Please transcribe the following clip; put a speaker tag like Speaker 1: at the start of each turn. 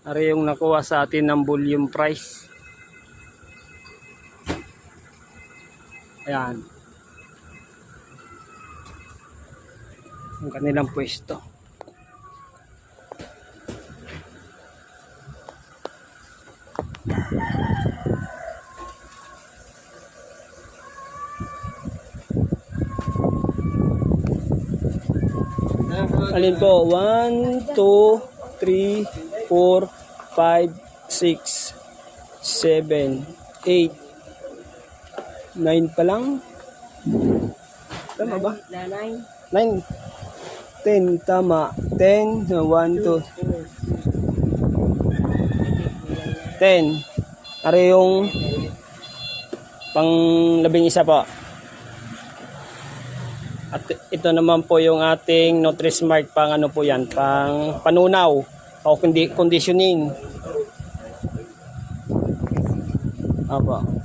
Speaker 1: Ari yung nakuha sa atin ng volume price. Ayan. Ang kanilang pwesto. Alin po? 1, 2, 3, 4, 5, 6, 7, 8, 9 pa lang. Tama ba? 9. 10, tama. 10, 1, 2, 10. Ari yung pang 11 po. At ito naman po yung ating Nutri-Smart pang ano po yan, pang panunaw o conditioning. Apo.